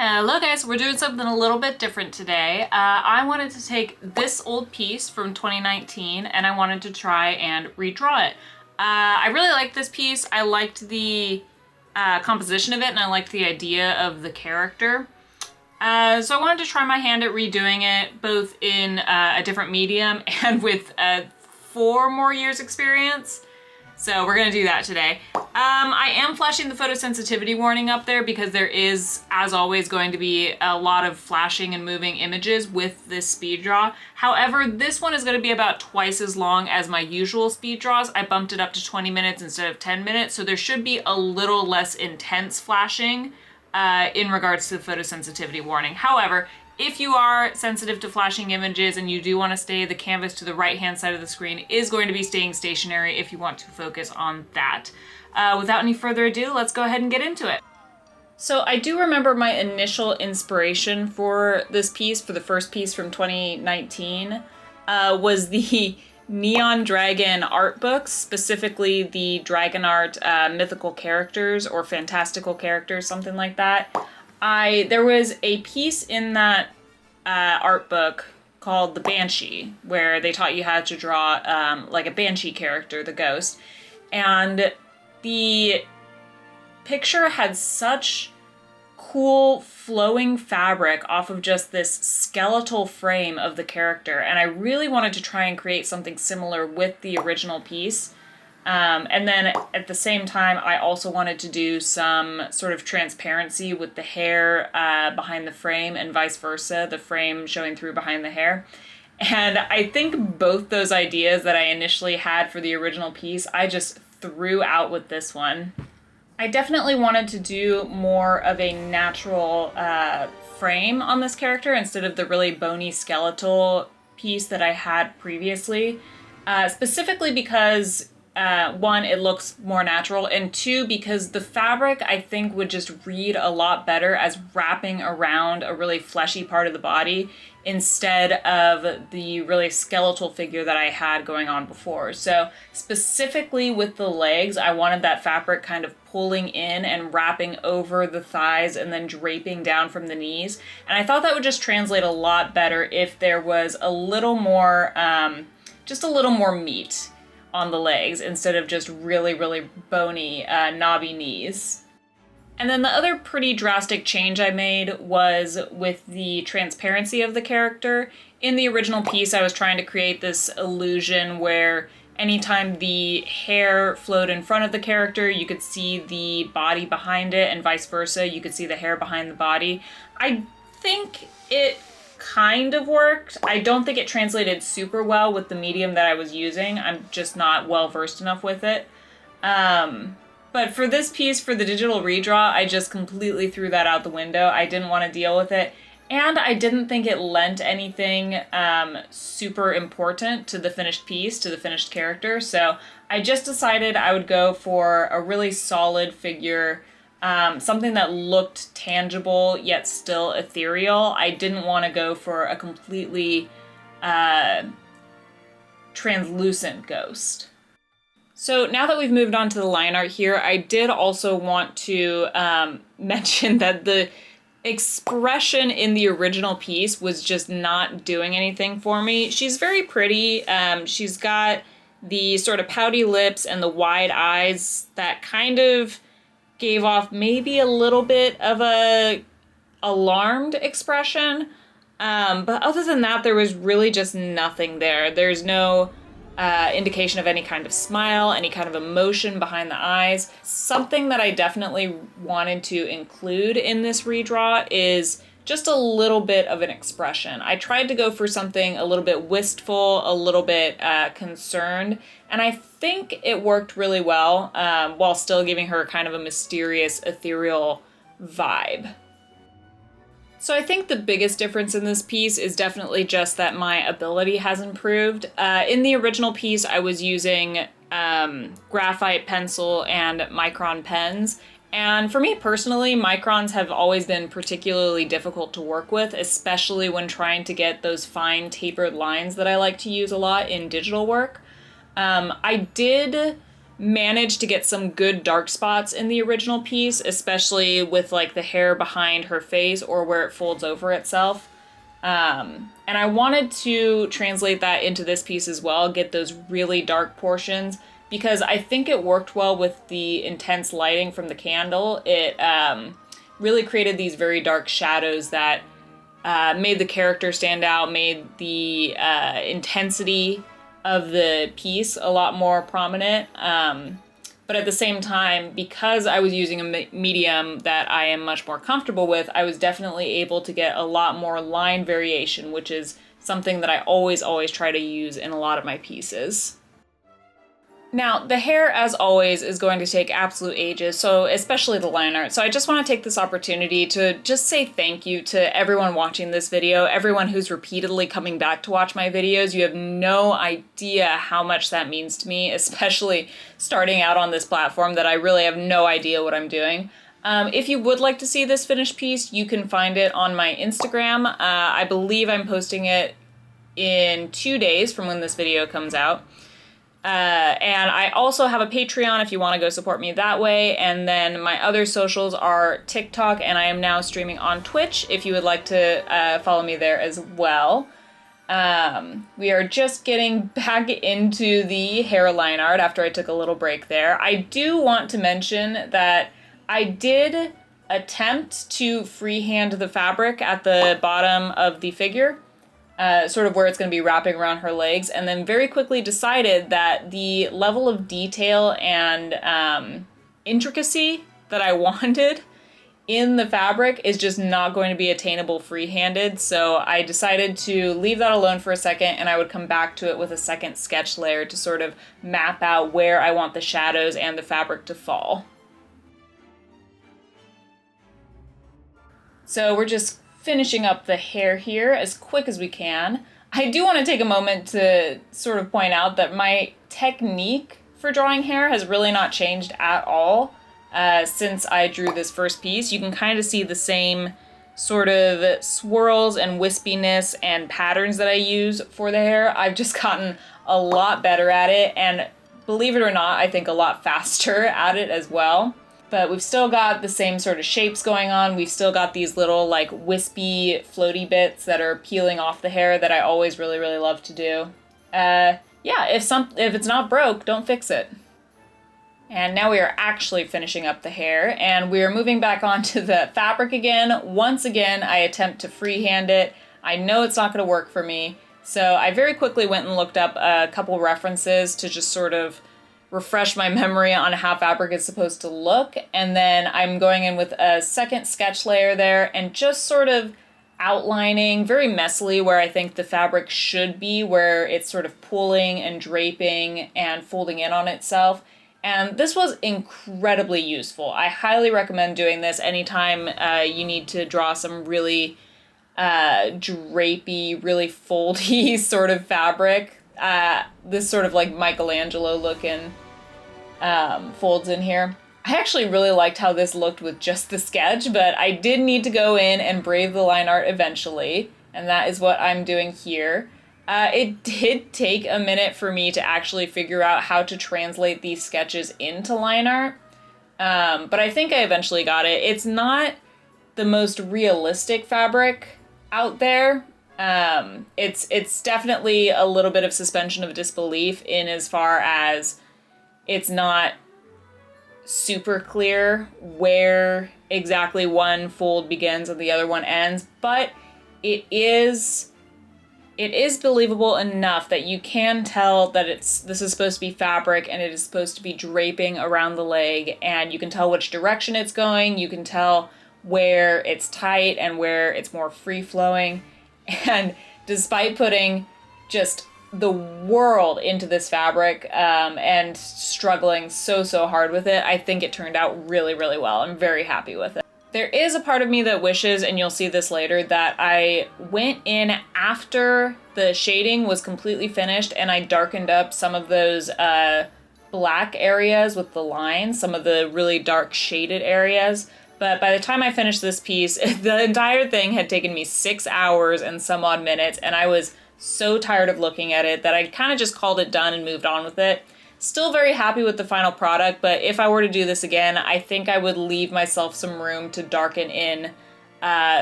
Hello guys, we're doing something a little bit different today. I wanted to take this old piece from 2019 and I wanted to try and redraw it. I really liked this piece. I liked the composition of it and I liked the idea of the character. So I wanted to try my hand at redoing it both in a different medium and with 4 more years experience. So we're gonna do that today. I am flashing the photosensitivity warning up there because there is, as always, going to be a lot of flashing and moving images with this speed draw. However, this one is gonna be about twice as long as my usual speed draws. I bumped it up to 20 minutes instead of 10 minutes, so there should be a little less intense flashing in regards to the photosensitivity warning. However, if you are sensitive to flashing images and you do want to stay, the canvas to the right-hand side of the screen is going to be staying stationary if you want to focus on that. Without any further ado, let's go ahead and get into it. So I do remember my initial inspiration for this piece, for the first piece from 2019, was the Neon Dragon art books, specifically the Dragon Art mythical characters or fantastical characters, something like that. There was a piece in that art book called The Banshee, where they taught you how to draw like a banshee character, the ghost. And the picture had such cool flowing fabric off of just this skeletal frame of the character. And I really wanted to try and create something similar with the original piece. And then at the same time, I also wanted to do some sort of transparency with the hair behind the frame and vice versa, the frame showing through behind the hair. And I think both those ideas that I initially had for the original piece, I just threw out with this one. I definitely wanted to do more of a natural frame on this character instead of the really bony skeletal piece that I had previously, specifically because one, it looks more natural, and two, because the fabric I think would just read a lot better as wrapping around a really fleshy part of the body instead of the really skeletal figure that I had going on before. So specifically with the legs, I wanted that fabric kind of pulling in and wrapping over the thighs and then draping down from the knees. And I thought that would just translate a lot better if there was a little more, just a little more meat on the legs instead of just really, really bony, knobby knees. And then the other pretty drastic change I made was with the transparency of the character. In the original piece, I was trying to create this illusion where anytime the hair flowed in front of the character, you could see the body behind it, and vice versa, you could see the hair behind the body. I think it kind of worked. I don't think it translated super well with the medium that I was using. I'm just not well versed enough with it. But for this piece, for the digital redraw, I just completely threw that out the window. I didn't want to deal with it. And I didn't think it lent anything super important to the finished piece, to the finished character. So I just decided I would go for a really solid figure, something that looked tangible yet still ethereal. I didn't want to go for a completely translucent ghost. So now that we've moved on to the line art here, I did also want to mention that the expression in the original piece was just not doing anything for me. She's very pretty. She's got the sort of pouty lips and the wide eyes that kind of gave off maybe a little bit of a alarmed expression. But other than that, there was really just nothing there. There's no indication of any kind of smile, any kind of emotion behind the eyes. Something that I definitely wanted to include in this redraw is just a little bit of an expression. I tried to go for something a little bit wistful, a little bit concerned, and I think it worked really well while still giving her kind of a mysterious, ethereal vibe. So I think the biggest difference in this piece is definitely just that my ability has improved. In the original piece, I was using graphite pencil and micron pens. And for me personally, microns have always been particularly difficult to work with, especially when trying to get those fine tapered lines that I like to use a lot in digital work. I did managed to get some good dark spots in the original piece, especially with like the hair behind her face or where it folds over itself. And I wanted to translate that into this piece as well, get those really dark portions, because I think it worked well with the intense lighting from the candle. It really created these very dark shadows that made the character stand out, made the intensity of the piece a lot more prominent. But at the same time, because I was using a medium that I am much more comfortable with, I was definitely able to get a lot more line variation, which is something that I always try to use in a lot of my pieces. Now, the hair, as always, is going to take absolute ages, so especially the line art. So I just want to take this opportunity to just say thank you to everyone watching this video, everyone who's repeatedly coming back to watch my videos. You have no idea how much that means to me, especially starting out on this platform that I really have no idea what I'm doing. If you would like to see this finished piece, you can find it on my Instagram. I believe I'm posting it in 2 days from when this video comes out. And I also have a Patreon if you want to go support me that way. And then my other socials are TikTok, and I am now streaming on Twitch if you would like to follow me there as well. We are just getting back into the hairline art after I took a little break there. I do want to mention that I did attempt to freehand the fabric at the bottom of the figure. Sort of where it's going to be wrapping around her legs, and then very quickly decided that the level of detail and intricacy that I wanted in the fabric is just not going to be attainable free-handed, so I decided to leave that alone for a second, and I would come back to it with a second sketch layer to sort of map out where I want the shadows and the fabric to fall. So we're just finishing up the hair here as quick as we can. I do want to take a moment to sort of point out that my technique for drawing hair has really not changed at all since I drew this first piece. You can kind of see the same sort of swirls and wispiness and patterns that I use for the hair. I've just gotten a lot better at it, and believe it or not, I think a lot faster at it as well. But we've still got the same sort of shapes going on. We've still got these little like wispy floaty bits that are peeling off the hair that I always really love to do. Yeah, if it's not broke, don't fix it. And now we are actually finishing up the hair, and we are moving back onto the fabric again. Once again, I attempt to freehand it. I know it's not going to work for me, so I very quickly went and looked up a couple references to just sort of refresh my memory on how fabric is supposed to look, and then I'm going in with a second sketch layer there and just sort of outlining very messily where I think the fabric should be, where it's sort of pulling and draping and folding in on itself. And this was incredibly useful. I highly recommend doing this anytime you need to draw some really drapey, really foldy sort of fabric. This sort of like Michelangelo looking folds in here. I actually really liked how this looked with just the sketch, but I did need to go in and brave the line art eventually, and that is what I'm doing here. It did take a minute for me to actually figure out how to translate these sketches into line art, but I think I eventually got it. It's not the most realistic fabric out there. It's definitely a little bit of suspension of disbelief in as far as it's not super clear where exactly one fold begins and the other one ends, but it is believable enough that you can tell that this is supposed to be fabric and it is supposed to be draping around the leg, and you can tell which direction it's going, you can tell where it's tight and where it's more free-flowing. And despite putting just the world into this fabric and struggling so hard with it, I think it turned out really well. I'm very happy with it. There is a part of me that wishes, and you'll see this later, that I went in after the shading was completely finished and I darkened up some of those black areas with the lines, some of the really dark shaded areas. But by the time I finished this piece, the entire thing had taken me 6 hours and some odd minutes, and I was so tired of looking at it that I kind of just called it done and moved on with it. Still very happy with the final product, but if I were to do this again, I think I would leave myself some room to darken in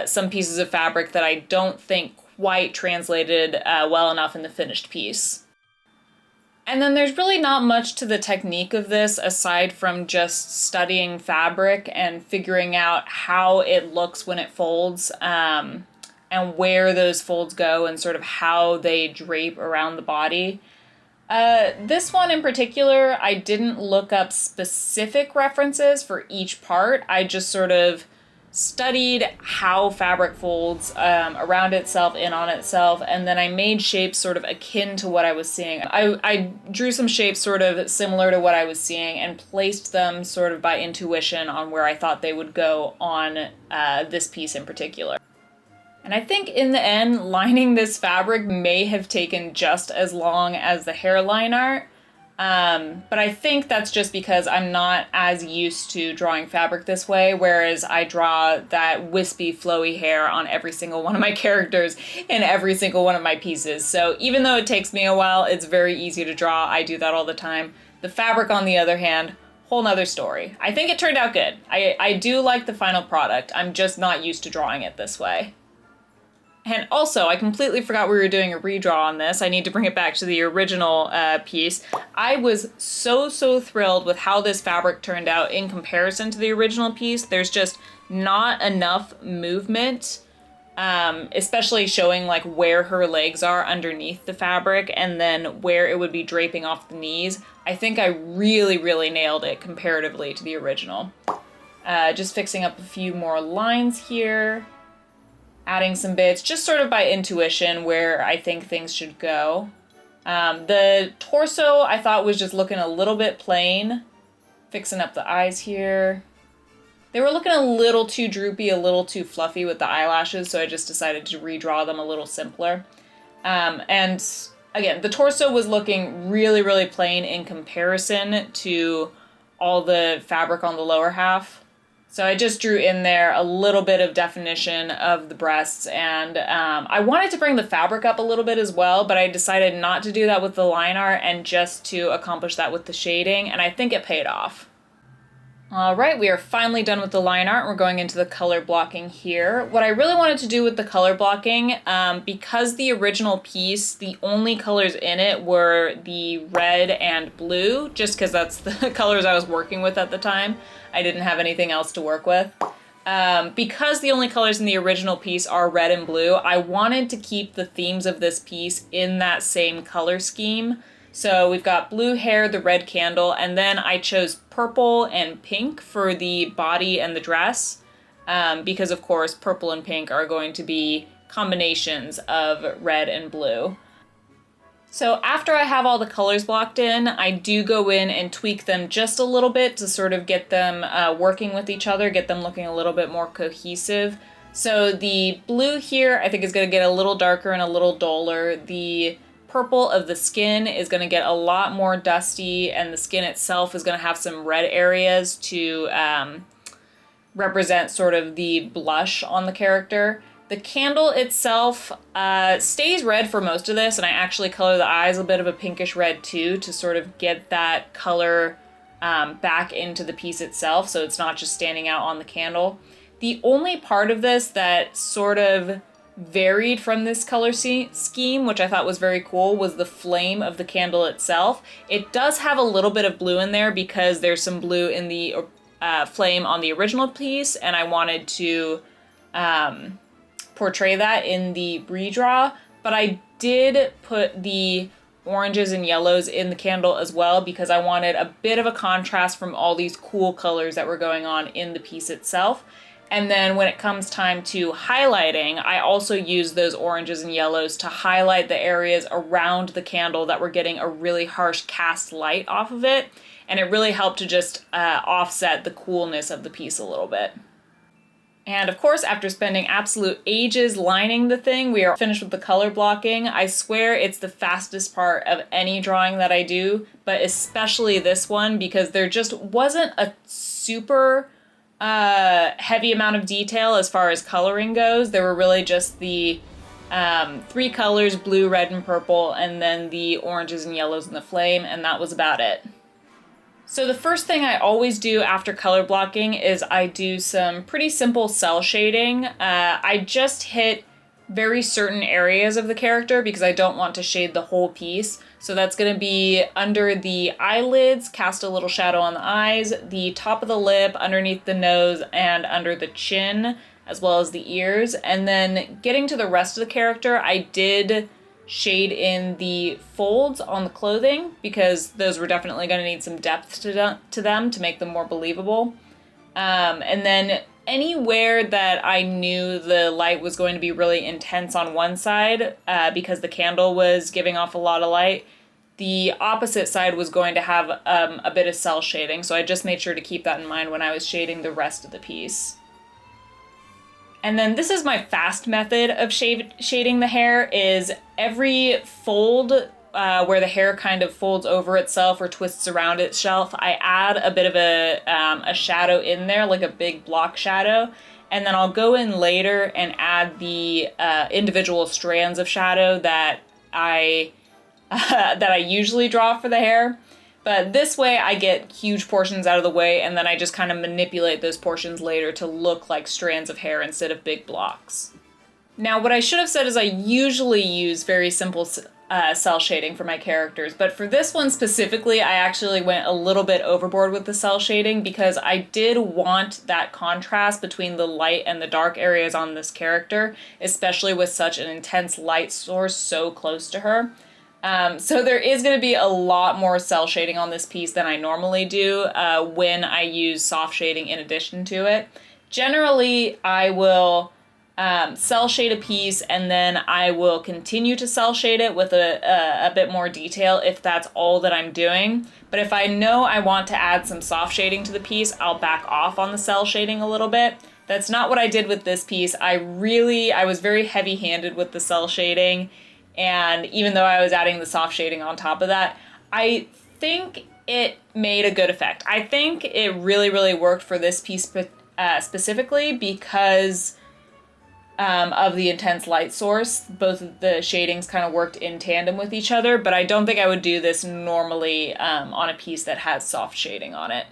some pieces of fabric that I don't think quite translated well enough in the finished piece. And then there's really not much to the technique of this aside from just studying fabric and figuring out how it looks when it folds, and where those folds go and sort of how they drape around the body. This one in particular, I didn't look up specific references for each part. I just sort of studied how fabric folds around itself, in on itself, and then I made shapes sort of akin to what I was seeing. I drew some shapes sort of similar to what I was seeing and placed them sort of by intuition on where I thought they would go on this piece in particular. And I think in the end, lining this fabric may have taken just as long as the hairline art. But I think that's just because I'm not as used to drawing fabric this way, whereas I draw that wispy, flowy hair on every single one of my characters in every single one of my pieces. So even though it takes me a while, it's very easy to draw. I do that all the time. The fabric, on the other hand, whole nother story. I think it turned out good. I do like the final product. I'm just not used to drawing it this way. And also, I completely forgot we were doing a redraw on this. I need to bring it back to the original piece. I was so thrilled with how this fabric turned out in comparison to the original piece. There's just not enough movement, especially showing like where her legs are underneath the fabric and then where it would be draping off the knees. I think I really nailed it comparatively to the original. Just fixing up a few more lines here. Adding some bits, just sort of by intuition where I think things should go. The torso I thought was just looking a little bit plain. Fixing up the eyes here. They were looking a little too droopy, a little too fluffy with the eyelashes, so I just decided to redraw them a little simpler. And again, the torso was looking really plain in comparison to all the fabric on the lower half. So I just drew in there a little bit of definition of the breasts, and I wanted to bring the fabric up a little bit as well, but I decided not to do that with the line art and just to accomplish that with the shading, and I think it paid off. All right, we are finally done with the line art. We're going into the color blocking here. What I really wanted to do with the color blocking, because the original piece, the only colors in it were the red and blue, just because that's the colors I was working with at the time. I didn't have anything else to work with. Because the only colors in the original piece are red and blue, I wanted to keep the themes of this piece in that same color scheme. So we've got blue hair, the red candle, and then I chose purple and pink for the body and the dress, because of course purple and pink are going to be combinations of red and blue. So after I have all the colors blocked in, I do go in and tweak them just a little bit to sort of get them working with each other, get them looking a little bit more cohesive. So the blue here I think is going to get a little darker and a little duller. The purple of the skin is going to get a lot more dusty, and the skin itself is going to have some red areas to represent sort of the blush on the character. The candle itself stays red for most of this, and I actually color the eyes a bit of a pinkish red too to sort of get that color back into the piece itself, so it's not just standing out on the candle. The only part of this that sort of varied from this color scheme, which I thought was very cool, was the flame of the candle itself. It does have a little bit of blue in there because there's some blue in the flame on the original piece, and I wanted to portray that in the redraw, but I did put the oranges and yellows in the candle as well because I wanted a bit of a contrast from all these cool colors that were going on in the piece itself. And then when it comes time to highlighting, I also use those oranges and yellows to highlight the areas around the candle that were getting a really harsh cast light off of it. And it really helped to just offset the coolness of the piece a little bit. And of course, after spending absolute ages lining the thing, we are finished with the color blocking. I swear it's the fastest part of any drawing that I do, but especially this one because there just wasn't a super heavy amount of detail as far as coloring goes. There were really just the three colors, blue, red, and purple, and then the oranges and yellows in the flame, and that was about it. So the first thing I always do after color blocking is I do some pretty simple cell shading. I just hit very certain areas of the character because I don't want to shade the whole piece. So that's going to be under the eyelids, cast a little shadow on the eyes, the top of the lip, underneath the nose, and under the chin, as well as the ears. And then getting to the rest of the character, I did shade in the folds on the clothing because those were definitely going to need some depth to them to make them more believable. And then anywhere that I knew the light was going to be really intense on one side, because the candle was giving off a lot of light, the opposite side was going to have a bit of cell shading. So I just made sure to keep that in mind when I was shading the rest of the piece. And then this is my fast method of shading the hair, is every fold where the hair kind of folds over itself or twists around itself, I add a bit of a shadow in there, like a big block shadow. And then I'll go in later and add the individual strands of shadow that I usually draw for the hair. But this way I get huge portions out of the way, and then I just kind of manipulate those portions later to look like strands of hair instead of big blocks. Now, what I should have said is I usually use very simple cell shading for my characters, but for this one specifically, I actually went a little bit overboard with the cell shading because I did want that contrast between the light and the dark areas on this character, especially with such an intense light source so close to her. So there is going to be a lot more cell shading on this piece than I normally do when I use soft shading in addition to it. Generally, I will cell shade a piece and then I will continue to cell shade it with a bit more detail if that's all that I'm doing. But if I know I want to add some soft shading to the piece, I'll back off on the cell shading a little bit. That's not what I did with this piece. I was very heavy-handed with the cell shading. And even though I was adding the soft shading on top of that, I think it made a good effect. I think it really, really worked for this piece specifically because of the intense light source. Both of the shadings kind of worked in tandem with each other, but I don't think I would do this normally on a piece that has soft shading on it.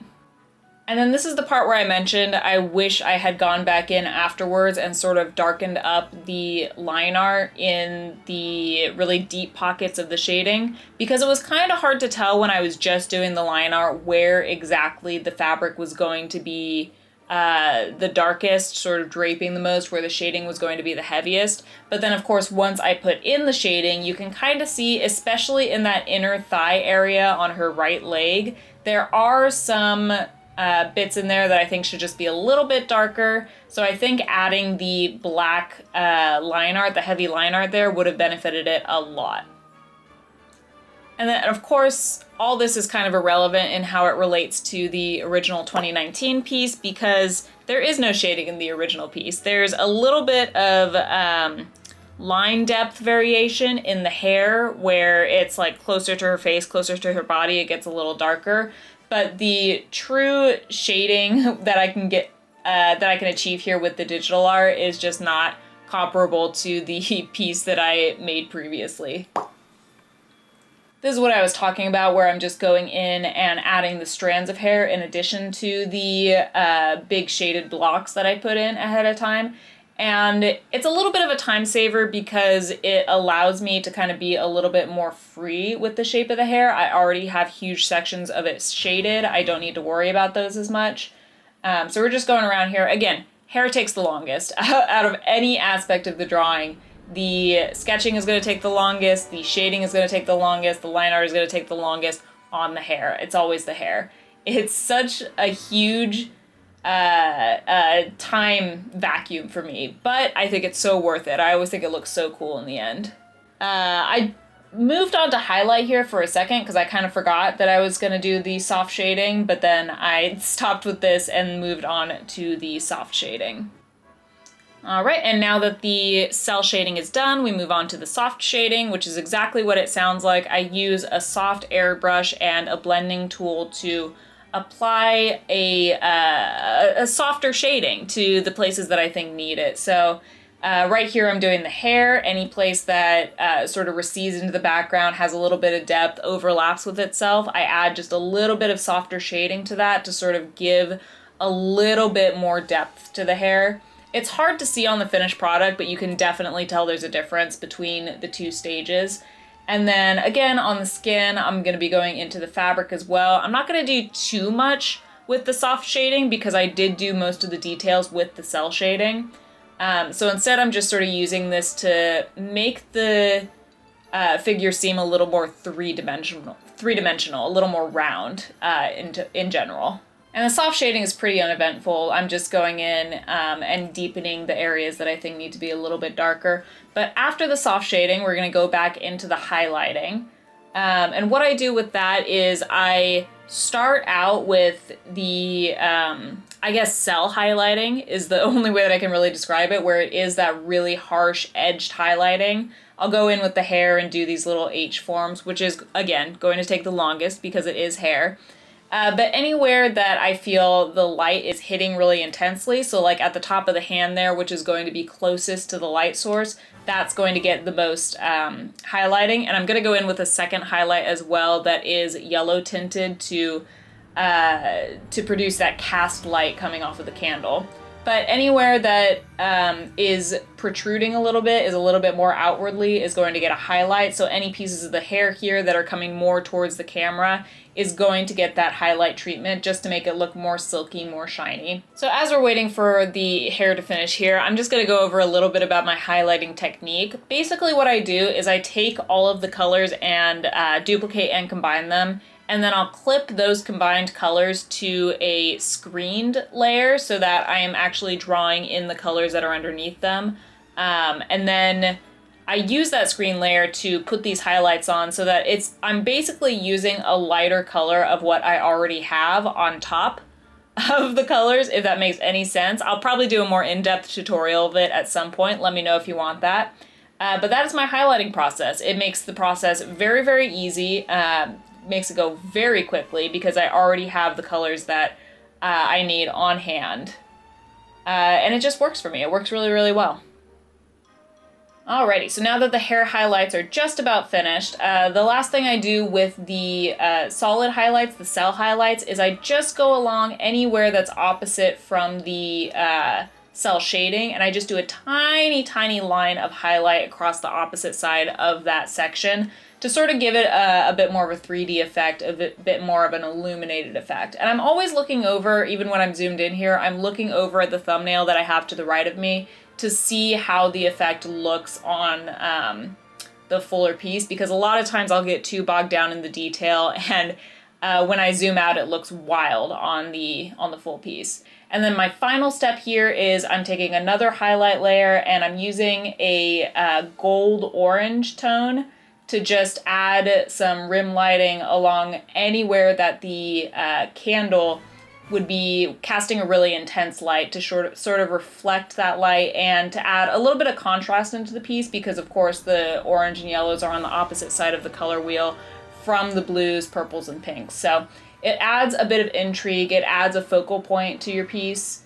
And then this is the part where I mentioned I wish I had gone back in afterwards and sort of darkened up the line art in the really deep pockets of the shading, because it was kind of hard to tell when I was just doing the line art where exactly the fabric was going to be the darkest, sort of draping the most, where the shading was going to be the heaviest. But then of course once I put in the shading, you can kind of see, especially in that inner thigh area on her right leg, there are some bits in there that I think should just be a little bit darker. So I think adding the black line art, the heavy line art there, would have benefited it a lot. And then of course, all this is kind of irrelevant in how it relates to the original 2019 piece because there is no shading in the original piece. There's a little bit of line depth variation in the hair where it's like closer to her face, closer to her body, it gets a little darker. But the true shading that I can get, that I can achieve here with the digital art is just not comparable to the piece that I made previously. This is what I was talking about, where I'm just going in and adding the strands of hair in addition to the big shaded blocks that I put in ahead of time. And it's a little bit of a time saver because it allows me to kind of be a little bit more free with the shape of the hair. I already have huge sections of it shaded. I don't need to worry about those as much. So we're just going around here. Again, hair takes the longest out of any aspect of the drawing. The sketching is going to take the longest, the shading is going to take the longest, the line art is going to take the longest on the hair. It's always the hair. It's such a huge time vacuum for me, but I think it's so worth it. I always think it looks so cool in the end. I moved on to highlight here for a second because I kind of forgot that I was going to do the soft shading, but then I stopped with this and moved on to the soft shading. All right, and now that the cell shading is done, we move on to the soft shading, which is exactly what it sounds like. I use a soft airbrush and a blending tool to apply a softer shading to the places that I think need it. So Right here I'm doing the hair. Any place that sort of recedes into the background, has a little bit of depth, overlaps with itself, I add just a little bit of softer shading to that to sort of give a little bit more depth to the hair. It's hard to see on the finished product, but you can definitely tell there's a difference between the two stages. And then again, on the skin, I'm going to be going into the fabric as well. I'm not going to do too much with the soft shading because I did do most of the details with the cell shading. So instead, I'm just sort of using this to make the figure seem a little more three-dimensional, a little more round in general. And the soft shading is pretty uneventful. I'm just going in and deepening the areas that I think need to be a little bit darker. But after the soft shading, we're going to go back into the highlighting. And what I do with that is I start out with the, I guess cell highlighting is the only way that I can really describe it, where it is that really harsh edged highlighting. I'll go in with the hair and do these little H forms, which is, again, going to take the longest because it is hair. But anywhere that I feel the light is hitting really intensely, so like at the top of the hand there, which is going to be closest to the light source, that's going to get the most highlighting. And I'm going to go in with a second highlight as well that is yellow tinted to produce that cast light coming off of the candle. But anywhere that is protruding a little bit, is a little bit more outwardly, is going to get a highlight. So any pieces of the hair here that are coming more towards the camera is going to get that highlight treatment just to make it look more silky, more shiny. So as we're waiting for the hair to finish here, I'm just gonna go over a little bit about my highlighting technique. Basically what I do is I take all of the colors and duplicate and combine them, and then I'll clip those combined colors to a screened layer so that I am actually drawing in the colors that are underneath them. And then I use that screen layer to put these highlights on so that I'm basically using a lighter color of what I already have on top of the colors, if that makes any sense. I'll probably do a more in-depth tutorial of it at some point. Let me know if you want that. But that is my highlighting process. It makes the process very, very easy. Makes it go very quickly because I already have the colors that I need on hand. And it just works for me. It works really, really well. Alrighty, so now that the hair highlights are just about finished, the last thing I do with the solid highlights, the cell highlights, is I just go along anywhere that's opposite from the cell shading, and I just do a tiny, tiny line of highlight across the opposite side of that section to sort of give it a bit more of a 3D effect, a bit more of an illuminated effect. And I'm always looking over, even when I'm zoomed in here, I'm looking over at the thumbnail that I have to the right of me to see how the effect looks on the fuller piece, because a lot of times I'll get too bogged down in the detail, and when I zoom out it looks wild on the full piece. And then my final step here is I'm taking another highlight layer and I'm using a gold orange tone to just add some rim lighting along anywhere that the candle would be casting a really intense light to sort of reflect that light and to add a little bit of contrast into the piece, because of course the orange and yellows are on the opposite side of the color wheel from the blues, purples, and pinks. So it adds a bit of intrigue, it adds a focal point to your piece.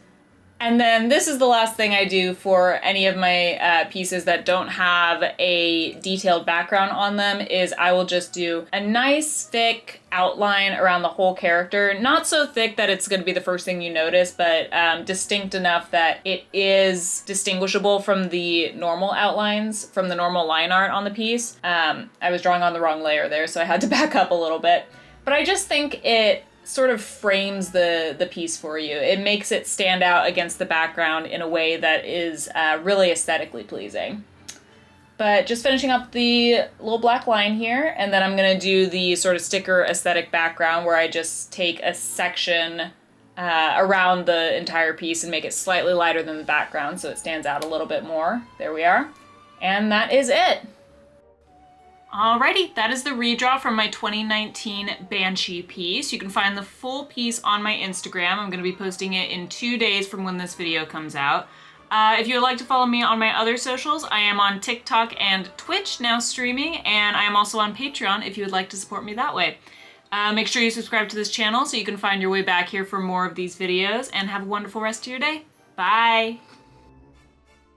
And then this is the last thing I do for any of my pieces that don't have a detailed background on them, is I will just do a nice thick outline around the whole character. Not so thick that it's going to be the first thing you notice, but distinct enough that it is distinguishable from the normal outlines, from the normal line art on the piece. I was drawing on the wrong layer there, so I had to back up a little bit. But I just think it sort of frames the piece for you. It makes it stand out against the background in a way that is really aesthetically pleasing. But just finishing up the little black line here, and then I'm gonna do the sort of sticker aesthetic background where I just take a section around the entire piece and make it slightly lighter than the background so it stands out a little bit more. There we are. And that is it. Alrighty, that is the redraw from my 2019 Banshee piece. You can find the full piece on my Instagram. I'm going to be posting it in 2 days from when this video comes out. If you would like to follow me on my other socials, I am on TikTok and Twitch, now streaming, and I am also on Patreon if you would like to support me that way. Make sure you subscribe to this channel so you can find your way back here for more of these videos, and have a wonderful rest of your day. Bye!